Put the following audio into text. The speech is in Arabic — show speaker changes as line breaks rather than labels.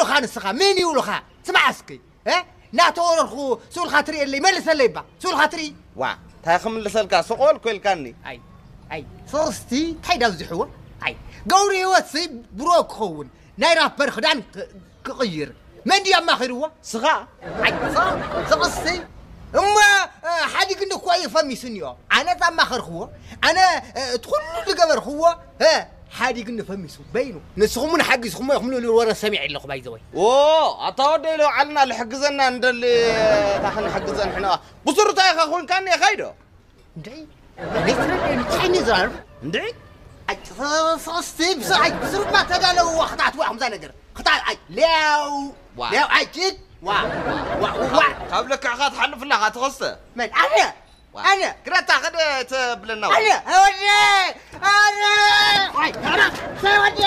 خان السخا مين يقولوا خا سمع اسكي ناتورخو سول خاطري اللي ملس اللي با سول خاطري
وا تاخم لسلكا سقول كل كاني
اي صوستي تحيدا وزحوا اي قوري واتسي بروك خون نايرا برخدان كغير من دي ما خيروا
سخا
اي صوستي اما حد كنا كوي فمي سنيو انا تما خرخوا انا تقول له قبر هو حد كنا فمي سو بينو نسخمون حق يسخمون يخملوا لي ورا سامع اللي خباي زوي
اتودي لو علنا لحجزنا ندلي تاخن حجزنا احنا بصروا تاخ اخوين كان يا خيدو
ندعي نترى تحني زرار
ندعي
اي صوستي بصراحه بصرت ما تقالوا وخطعت واحد مزانقر خطع اي لاو اي كيد وا
قبلك عقد حلف الله غتخصه
من انا
كره تاخذ تبلنا
انا انا سودي